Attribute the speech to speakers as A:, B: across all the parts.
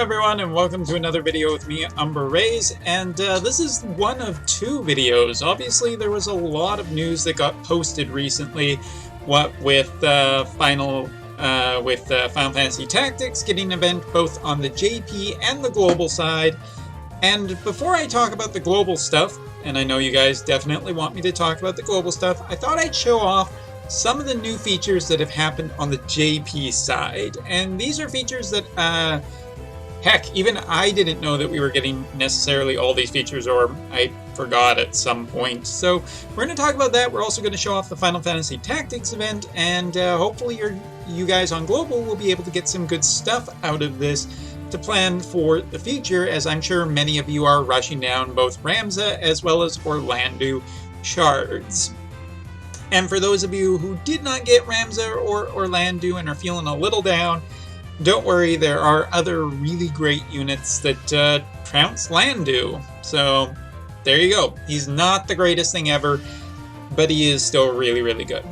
A: everyone, and welcome to another video with me, Umber Rays, and this is one of two videos. Obviously, there was a lot of news that got posted recently, with Final Fantasy Tactics getting an event both on the JP and the global side. And before I talk about the global stuff, and I know you guys definitely want me to talk about the global stuff, I thought I'd show off some of the new features that have happened on the JP side. And these are features that, heck, even I didn't know that we were getting necessarily all these features, or I forgot at some point. So we're going to talk about that. We're also going to show off the Final Fantasy Tactics event, and hopefully you guys on Global will be able to get some good stuff out of this to plan for the future, as I'm sure many of you are rushing down both Ramza as well as Orlando shards. And for those of you who did not get Ramza or Orlando and are feeling a little down, don't worry, there are other really great units that trounce Landu. So there you go. He's not the greatest thing ever, but he is still really, really good.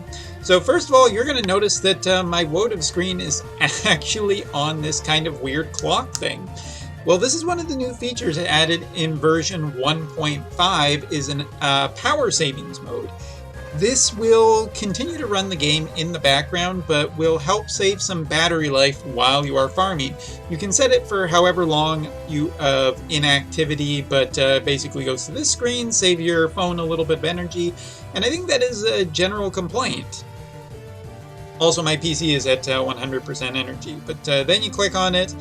A: So first of all, you're going to notice that my WOTV screen is actually on this kind of weird clock thing. Well, this is one of the new features added in version 1.5 is an power savings mode. This will continue to run the game in the background, but will help save some battery life while you are farming. You can set it for however long you of inactivity, but basically goes to this screen, save your phone a little bit of energy, and I think that is a general complaint. Also, my PC is at 100% energy, but then you click on it,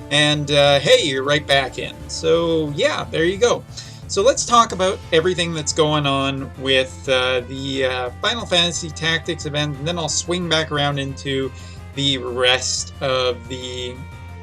A: and hey, you're right back in. So yeah, there you go. So let's talk about everything that's going on with the Final Fantasy Tactics event, and then I'll swing back around into the rest of the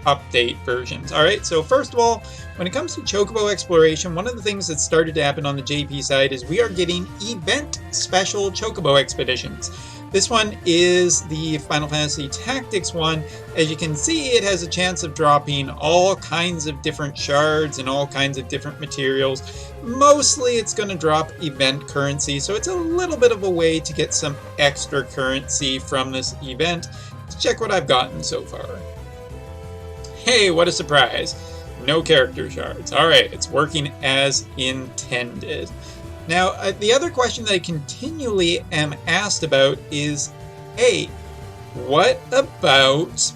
A: update versions. Alright, so first of all, when it comes to Chocobo exploration, one of the things that started to happen on the JP side is we are getting event special Chocobo expeditions. This one is the Final Fantasy Tactics one. As you can see, it has a chance of dropping all kinds of different shards and all kinds of different materials. Mostly it's going to drop event currency, so it's a little bit of a way to get some extra currency from this event. Let's check what I've gotten so far. Hey, what a surprise. No character shards. Alright, it's working as intended. Now, the other question that I continually am asked about is, hey, what about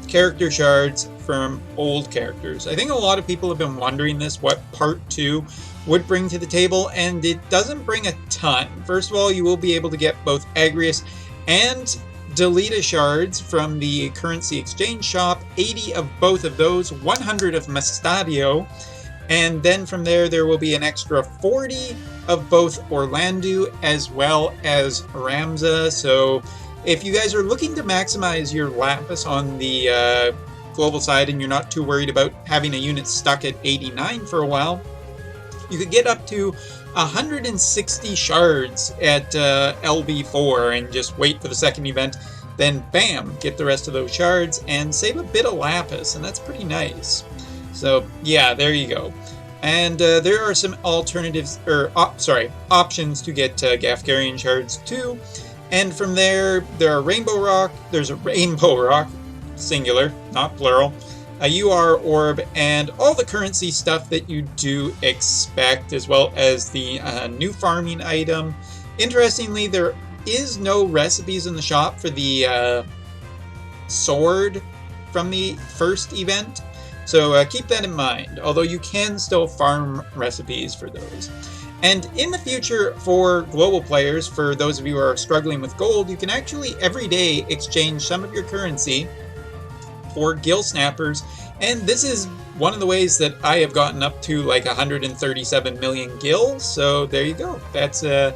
A: character shards from old characters? I think a lot of people have been wondering this, what Part 2 would bring to the table, and it doesn't bring a ton. First of all, you will be able to get both Agrius and Delita shards from the currency exchange shop, 80 of both of those, 100 of Mustachio, and then from there will be an extra 40 of both Orlando as well as Ramza. So if you guys are looking to maximize your Lapis on the global side and you're not too worried about having a unit stuck at 89 for a while, you could get up to 160 shards at LB4 and just wait for the second event. Then bam, get the rest of those shards and save a bit of Lapis, and that's pretty nice. So yeah, there you go. And there are some alternatives, or options to get Gafgarian shards too. And from there are Rainbow Rock, there's a Rainbow Rock, singular, not plural, a UR Orb, and all the currency stuff that you do expect, as well as the new farming item. Interestingly, there is no recipes in the shop for the sword from the first event. So keep that in mind, although you can still farm recipes for those. And in the future, for global players, for those of you who are struggling with gold, you can actually every day exchange some of your currency for gill snappers. And this is one of the ways that I have gotten up to like 137 million gills. So there you go. That's a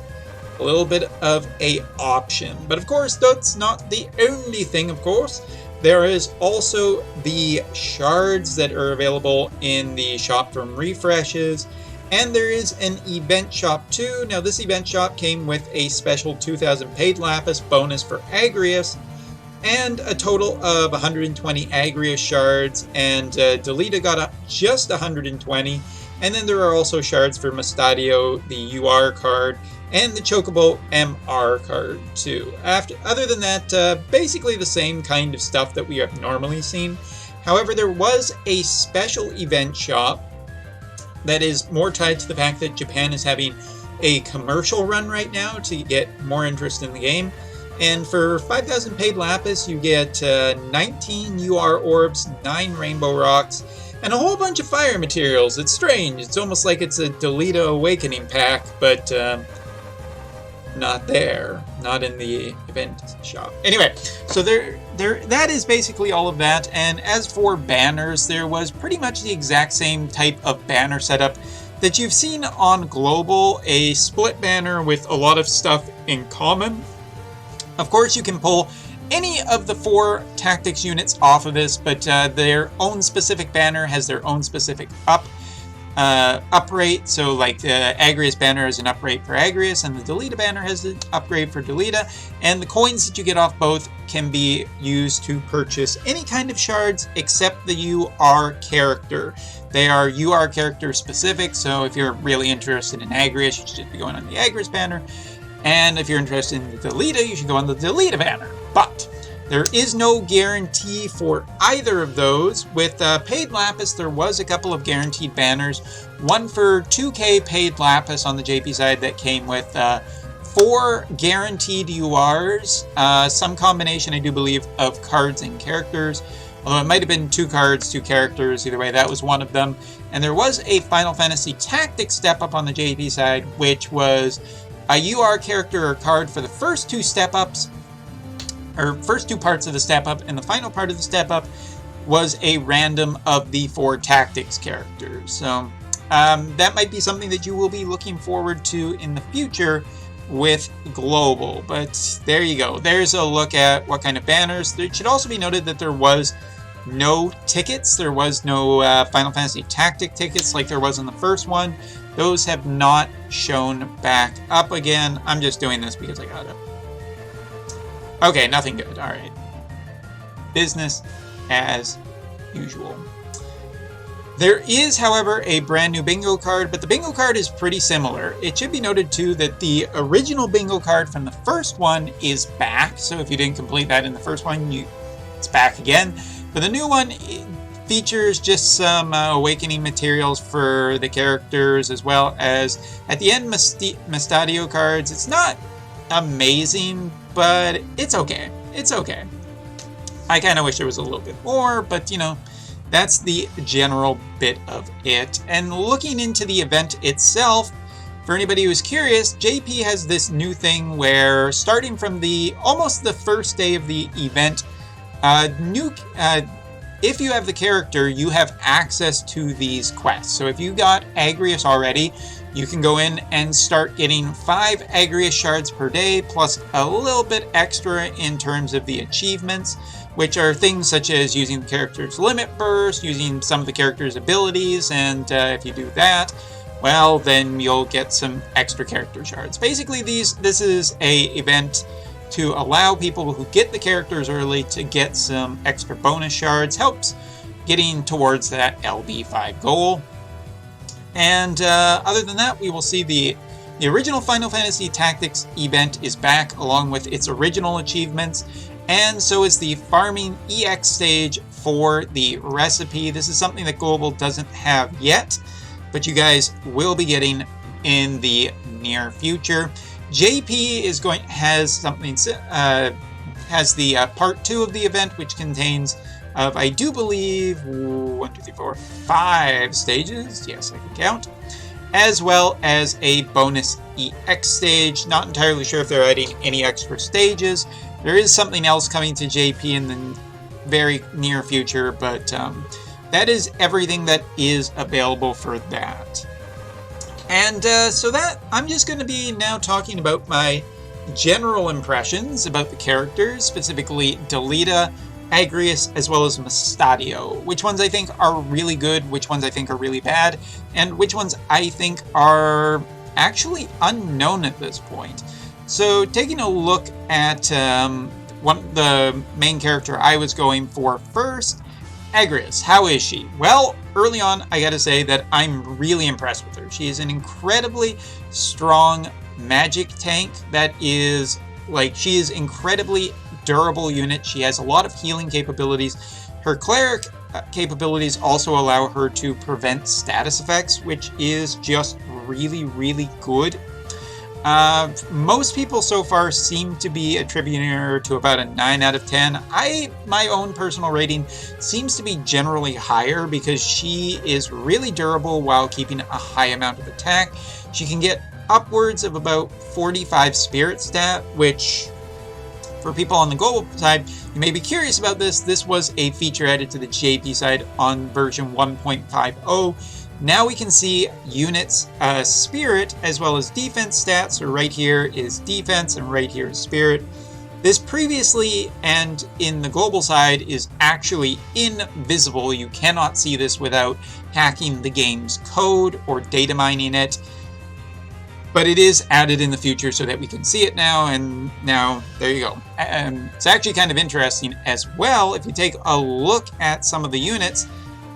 A: little bit of a option. But of course, that's not the only thing, of course. There is also the shards that are available in the shop from refreshes, and there is an event shop too. Now this event shop came with a special 2000 paid Lapis bonus for Agrius, and a total of 120 Agrius shards, and Delita got up just 120, and then there are also shards for Mustachio, the UR card, and the Chocobo MR card too. Other than that, basically the same kind of stuff that we have normally seen. However, there was a special event shop that is more tied to the fact that Japan is having a commercial run right now to get more interest in the game. And for 5,000 paid lapis, you get 19 UR orbs, 9 rainbow rocks, and a whole bunch of fire materials. It's strange. It's almost like it's a Delita Awakening pack, but not there. Not in the event shop. Anyway, so that is basically all of that. And as for banners, there was pretty much the exact same type of banner setup that you've seen on Global, a split banner with a lot of stuff in common. Of course, you can pull any of the 4 tactics units off of this, but their own specific banner has their own specific up rate. So like the Agrius banner has an up rate for Agrius, and the Delita banner has an upgrade for Delita. And the coins that you get off both can be used to purchase any kind of shards except the UR character. They are UR character specific, so if you're really interested in Agrius, you should be going on the Agrius banner. And if you're interested in the Delita, you should go on the Delita banner. But there is no guarantee for either of those. With paid lapis, there was a couple of guaranteed banners. One for 2k paid lapis on the JP side that came with 4 guaranteed URs. Some combination, I do believe, of cards and characters. Although it might have been 2 cards, 2 characters. Either way, that was one of them. And there was a Final Fantasy Tactics step up on the JP side, which was a UR character or card for the first 2 step-ups, or first 2 parts of the step-up, and the final part of the step-up was a random of the 4 tactics characters. So that might be something that you will be looking forward to in the future with Global. But there you go. There's a look at what kind of banners. It should also be noted that there was no tickets. There was no Final Fantasy Tactic tickets like there was in the first one. Those have not shown back up again. I'm just doing this because I got it. Okay, nothing good. All right. Business as usual. There is, however, a brand new bingo card, but the bingo card is pretty similar. It should be noted, too, that the original bingo card from the first one is back. So if you didn't complete that in the first one, it's back again. But the new one features just some awakening materials for the characters, as well as, at the end, Mustachio cards. It's not amazing, but it's okay. It's okay. I kind of wish there was a little bit more, but, you know, that's the general bit of it. And looking into the event itself, for anybody who's curious, JP has this new thing where, starting from almost the first day of the event, if you have the character, you have access to these quests. So if you got Agrius already, you can go in and start getting 5 Agrius shards per day, plus a little bit extra in terms of the achievements, which are things such as using the character's limit burst, using some of the character's abilities, and if you do that, well, then you'll get some extra character shards. Basically, this is a event to allow people who get the characters early to get some extra bonus shards. Helps getting towards that LB5 goal. And other than that, we will see the original Final Fantasy Tactics event is back, along with its original achievements, and so is the farming EX stage for the recipe. This is something that Global doesn't have yet, but you guys will be getting in the near future. JP has the part 2 of the event, which contains of, I do believe, 1, 2, 3, 4, 5 stages. Yes, I can count. As well as a bonus EX stage. Not entirely sure if they're adding any extra stages. There is something else coming to JP in the very near future, but that is everything that is available for that. And so that, I'm just going to be now talking about my general impressions about the characters, specifically Delita, Agrius, as well as Mustachio. Which ones I think are really good, which ones I think are really bad, and which ones I think are actually unknown at this point. So taking a look at the main character I was going for first, Agrius. How is she? Well, early on, I gotta say that I'm really impressed with her. She is an incredibly strong magic tank that is, she is incredibly durable unit. She has a lot of healing capabilities. Her cleric capabilities also allow her to prevent status effects, which is just really, really good. Most people so far seem to be attributing her to about a 9 out of 10. My own personal rating seems to be generally higher because she is really durable while keeping a high amount of attack. She can get upwards of about 45 spirit stat, which for people on the global side, you may be curious about this. This was a feature added to the JP side on version 1.50. Now we can see units, spirit, as well as defense stats. So right here is defense and right here is spirit. This previously and in the global side is actually invisible. You cannot see this without hacking the game's code or data mining it. But it is added in the future so that we can see it now, and now there you go. It's actually kind of interesting as well. If you take a look at some of the units,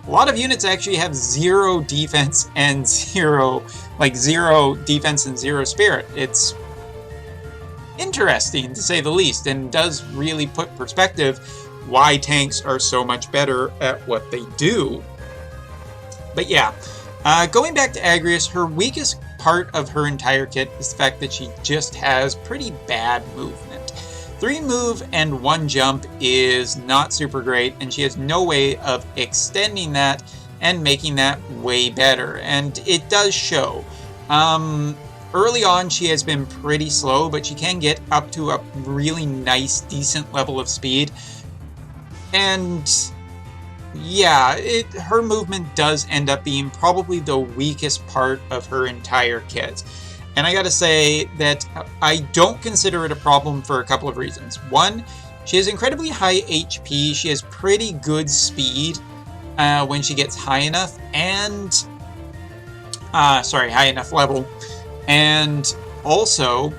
A: a lot of units actually have 0 defense and 0 defense and 0 spirit. It's interesting to say the least, and does really put perspective why tanks are so much better at what they do. But yeah, going back to Agrias, her weakest part of her entire kit is the fact that she just has pretty bad movement. 3 move and 1 jump is not super great, and she has no way of extending that and making that way better, and it does show. Early on she has been pretty slow, but she can get up to a really nice, decent level of speed, and yeah, her movement does end up being probably the weakest part of her entire kit. And I gotta say that I don't consider it a problem for a couple of reasons. One, she has incredibly high HP, she has pretty good speed when she gets high enough, and high enough level. And also,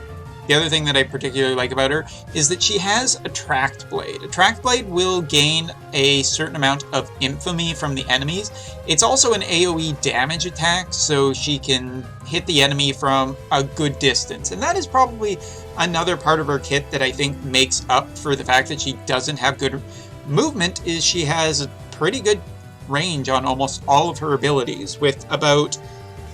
A: the other thing that I particularly like about her is that she has a tracked blade. A tracked blade will gain a certain amount of infamy from the enemies. It's also an AoE damage attack, so she can hit the enemy from a good distance. And that is probably another part of her kit that I think makes up for the fact that she doesn't have good movement, is she has a pretty good range on almost all of her abilities, with about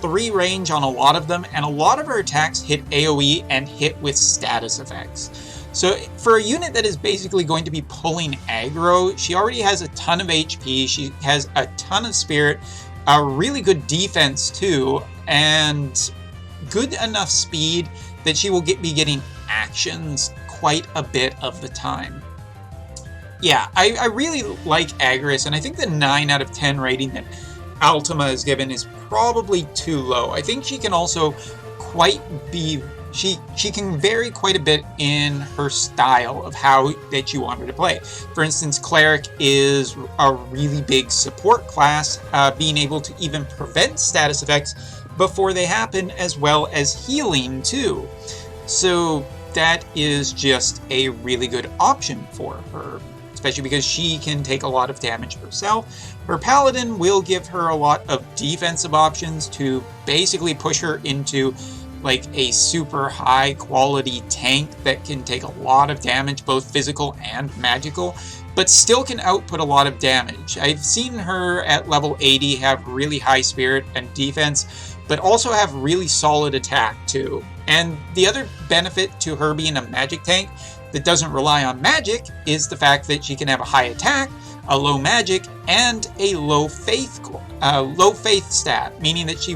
A: 3 range on a lot of them, and a lot of her attacks hit AoE and hit with status effects. So for a unit that is basically going to be pulling aggro, she already has a ton of HP, she has a ton of spirit, a really good defense too, and good enough speed that she will be getting actions quite a bit of the time. Yeah, I really like Agrias, and I think the 9 out of 10 rating that Ultima is given is probably too low. I think she can also she can vary quite a bit in her style of how that you want her to play. For instance, Cleric is a really big support class, being able to even prevent status effects before they happen, as well as healing too. So that is just a really good option for her, especially because she can take a lot of damage herself. Her Paladin will give her a lot of defensive options to basically push her into like a super high quality tank that can take a lot of damage, both physical and magical, but still can output a lot of damage. I've seen her at level 80 have really high spirit and defense, but also have really solid attack too. And the other benefit to her being a magic tank that doesn't rely on magic is the fact that she can have a high attack, a low magic, and a low faith stat, meaning that she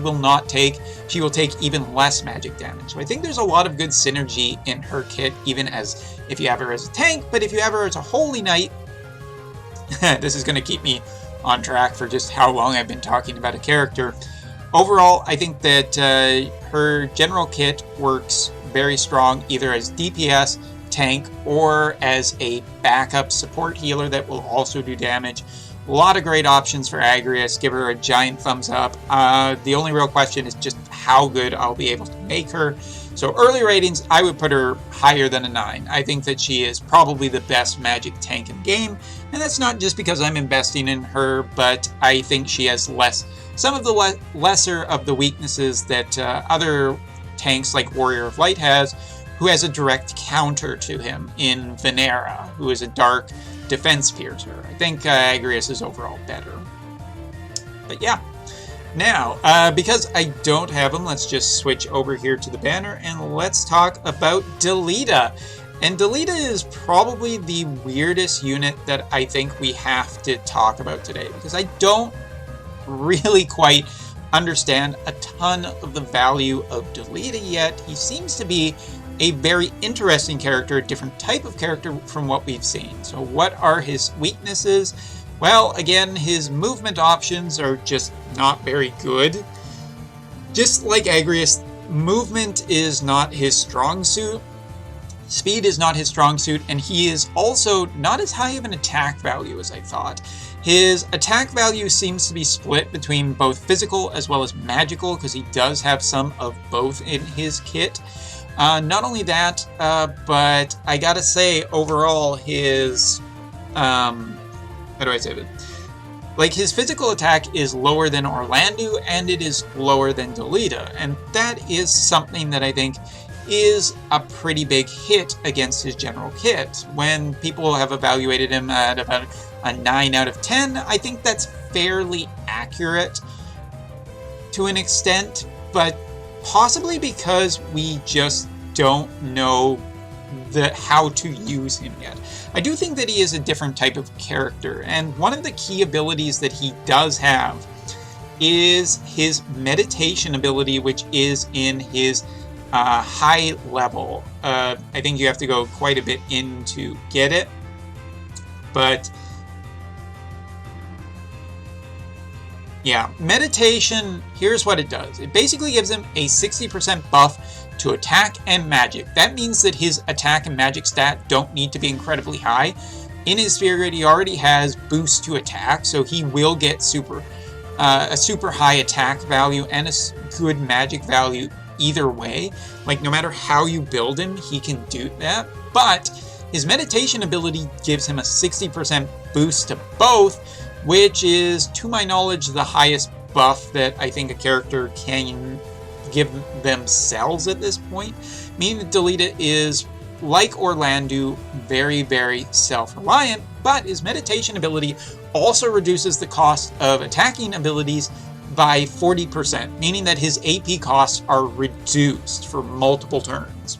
A: will take even less magic damage. So I think there's a lot of good synergy in her kit, even as if you have her as a tank, but if you have her as a holy knight, this is going to keep me on track for just how long I've been talking about a character. Overall, I think that her general kit works very strong, either as DPS, tank, or as a backup support healer that will also do damage. A lot of great options for Agrias. Give her a giant thumbs up. The only real question is just how good I'll be able to make her. So early ratings, I would put her higher than a 9. I think that she is probably the best magic tank in the game, and that's not just because I'm investing in her, but I think she has some of the lesser of the weaknesses that other tanks like Warrior of Light has, who has a direct counter to him in Venera, who is a dark defense piercer. I think Agrius is overall better. But yeah. Now, because I don't have him, let's just switch over here to the banner and let's talk about Delita. And Delita is probably the weirdest unit that I think we have to talk about today, because I don't really quite understand a ton of the value of Delita yet. He seems to be a very interesting character, a different type of character from what we've seen. So what are his weaknesses? Well, again, his movement options are just not very good. Just like Agrius, movement is not his strong suit. Speed is not his strong suit, and he is also not as high of an attack value as I thought. His attack value seems to be split between both physical as well as magical, because he does have some of both in his kit. Not only that, but I gotta say, overall, his... how do I say that? Like, his physical attack is lower than Orlando, and it is lower than Delita, and that is something that I think is a pretty big hit against his general kit. When people have evaluated him at about a 9 out of 10, I think that's fairly accurate to an extent, but possibly because we just don't know how to use him yet. I do think that he is a different type of character, and one of the key abilities that he does have is his meditation ability, which is in his high level. I think you have to go quite a bit in to get it, but yeah, meditation, here's what it does. It basically gives him a 60% buff to attack and magic. That means that his attack and magic stat don't need to be incredibly high. In his spirit, he already has boost to attack, so he will get a super high attack value and a good magic value either way. Like, no matter how you build him, he can do that. But his meditation ability gives him a 60% boost to both, which is, to my knowledge, the highest buff that I think a character can give themselves at this point, meaning that Delita is, like Orlando, very, very self-reliant, but his meditation ability also reduces the cost of attacking abilities by 40%, meaning that his AP costs are reduced for multiple turns.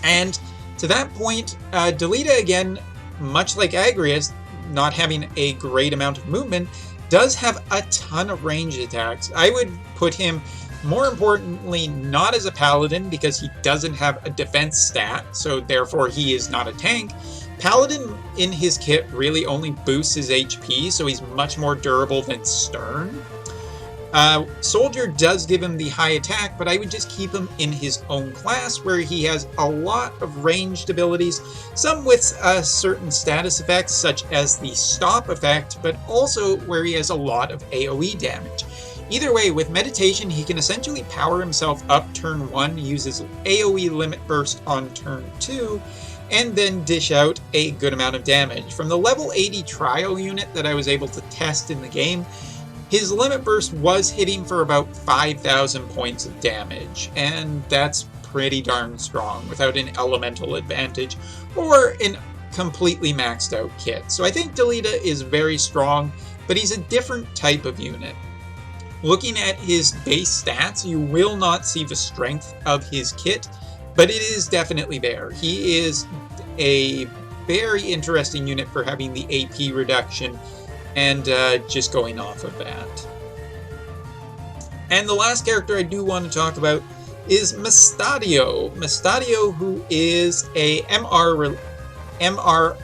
A: And to that point, Delita, again, much like Agrius, not having a great amount of movement, does have a ton of ranged attacks. I would put him, more importantly, not as a paladin, because he doesn't have a defense stat, so therefore he is not a tank. Paladin in his kit really only boosts his HP, so he's much more durable than Stern. Soldier does give him the high attack, but I would just keep him in his own class, where he has a lot of ranged abilities, some with certain status effects, such as the stop effect, but also where he has a lot of AoE damage. Either way, with meditation, he can essentially power himself up turn 1, use his AoE limit burst on turn 2, and then dish out a good amount of damage. From the level 80 trial unit that I was able to test in the game, his limit burst was hitting for about 5,000 points of damage, and that's pretty darn strong without an elemental advantage or an completely maxed out kit. So I think Delita is very strong, but he's a different type of unit. Looking at his base stats, you will not see the strength of his kit, but it is definitely there. He is a very interesting unit for having the AP reduction and just going off of that. And the last character I do want to talk about is Mustachio. Mustachio, who is a MR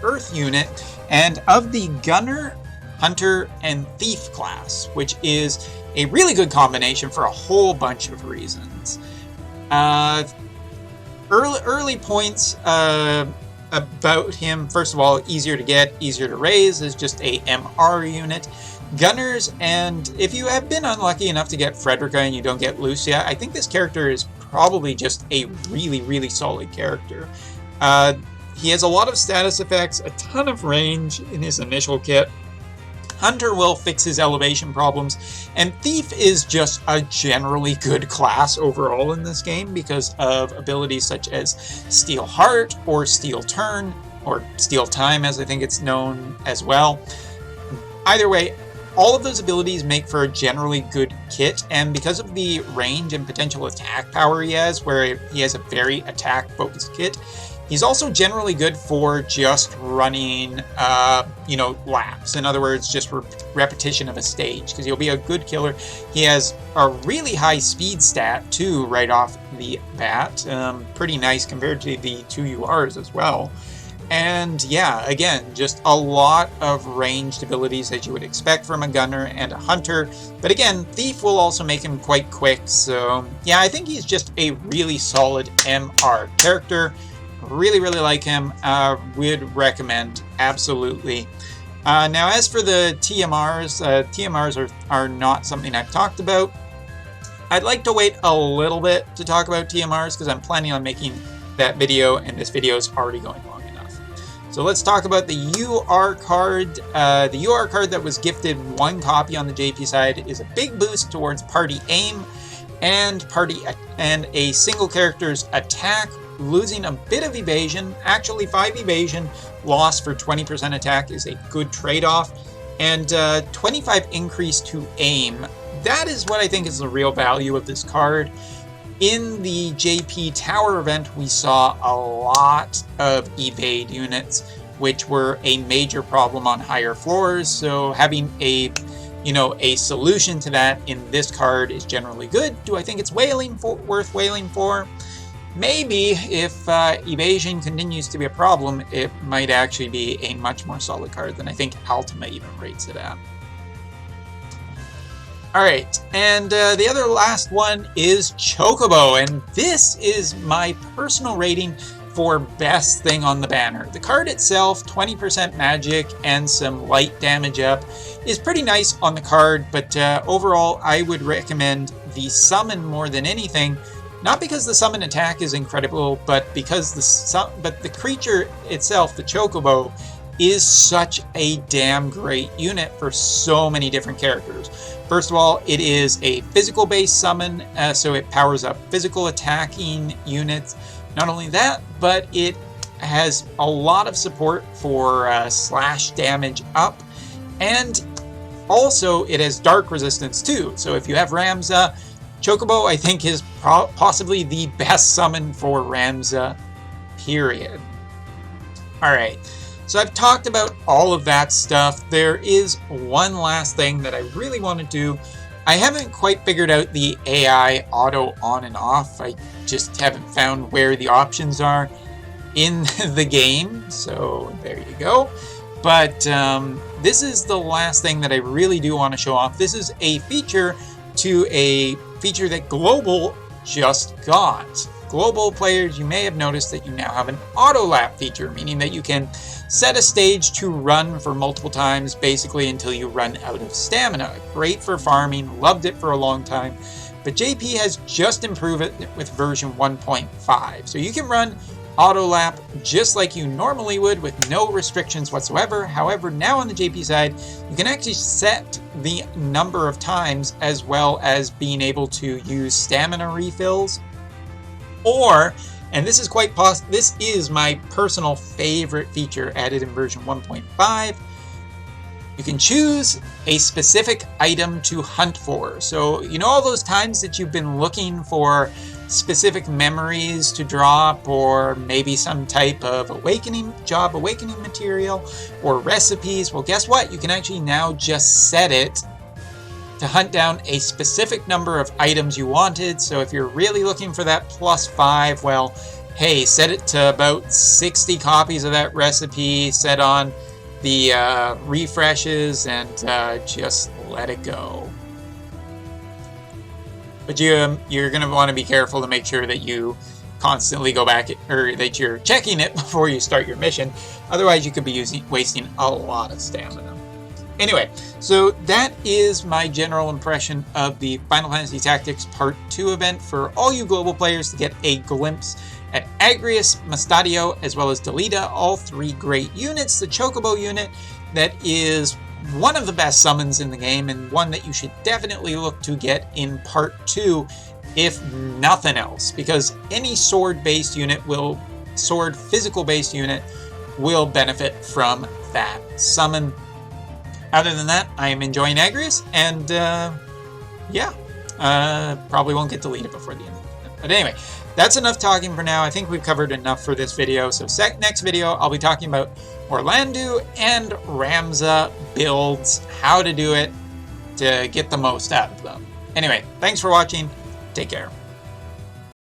A: Earth unit, and of the Gunner, Hunter, and Thief class, which is a really good combination for a whole bunch of reasons. Early points about him: first of all, easier to get, easier to raise, is just a MR unit. Gunners, and if you have been unlucky enough to get Frederica and you don't get Lucia, I think this character is probably just a really, really solid character. He has a lot of status effects, a ton of range in his initial kit. Hunter will fix his elevation problems, and Thief is just a generally good class overall in this game because of abilities such as Steel Heart or Steel Turn. or Steal Time as I think it's known as well. Either way, all of those abilities make for a generally good kit, and because of the range and potential attack power he has, where he has a very attack-focused kit, he's also generally good for just running, laps. In other words, just repetition of a stage, because he'll be a good killer. He has a really high speed stat, too, right off the bat. Pretty nice compared to the 2 URs as well. And yeah, again, just a lot of ranged abilities as you would expect from a gunner and a hunter. But again, Thief will also make him quite quick. So yeah, I think he's just a really solid MR character. Really, really like him. Would recommend, absolutely. Now, as for the TMRs, TMRs are not something I've talked about. I'd like to wait a little bit to talk about TMRs because I'm planning on making that video, and this video is already going long enough. So let's talk about the UR card. The UR card that was gifted 1 copy on the JP side is a big boost towards party aim and a single character's attack, losing a bit of evasion. Actually, 5 evasion loss for 20% attack is a good trade-off, and 25 increase to aim. That is what I think is the real value of this card. In the JP Tower event, we saw a lot of evade units, which were a major problem on higher floors. So having a solution to that in this card is generally good. Do I think it's worth wailing for? Maybe. If evasion continues to be a problem, it might actually be a much more solid card than I think Ultima even rates it at. Alright, and the other last one is Chocobo, and this is my personal rating for best thing on the banner. The card itself, 20% magic and some light damage up, is pretty nice on the card, but overall I would recommend the summon more than anything. Not because the summon attack is incredible, but because the creature itself, the Chocobo, is such a damn great unit for so many different characters. First of all, it is a physical-based summon, so it powers up physical attacking units. Not only that, but it has a lot of support for slash damage up, and also it has dark resistance too. So if you have Ramza, Chocobo I think is possibly the best summon for Ramza, period. Alright. So I've talked about all of that stuff. There is one last thing that I really want to do. I haven't quite figured out the AI auto on and off. I just haven't found where the options are in the game. So there you go. But this is the last thing that I really do want to show off. This is a feature that Global just got. Global players, you may have noticed that you now have an auto lap feature, meaning that you can set a stage to run for multiple times, basically until you run out of stamina. Great for farming, loved it for a long time, but JP has just improved it with version 1.5. So you can run auto lap just like you normally would with no restrictions whatsoever. However, now on the JP side, you can actually set the number of times as well as being able to use stamina refills. Or, and this is my personal favorite feature added in version 1.5, you can choose a specific item to hunt for. So, you know all those times that you've been looking for specific memories to drop, or maybe some type of awakening material, or recipes? Well, guess what? You can actually now just set it to hunt down a specific number of items you wanted. So if you're really looking for that +5, well, hey, set it to about 60 copies of that recipe, set on the refreshes, and just let it go. But you're going to want to be careful to make sure that you constantly go back, or that you're checking it before you start your mission. Otherwise, you could be wasting a lot of stamina. Anyway, so that is my general impression of the Final Fantasy Tactics Part 2 event. For all you global players to get a glimpse at Agrius, Mustachio, as well as Delita, all 3 great units. The Chocobo unit, that is one of the best summons in the game, and one that you should definitely look to get in Part 2, if nothing else, because any sword-based unit physical-based unit will benefit from that summon. Other than that, I am enjoying Agrius, and yeah, probably won't get deleted before the end of it. But anyway, that's enough talking for now. I think we've covered enough for this video. So next video, I'll be talking about Orlando and Ramza builds, how to do it to get the most out of them. Anyway, thanks for watching. Take care.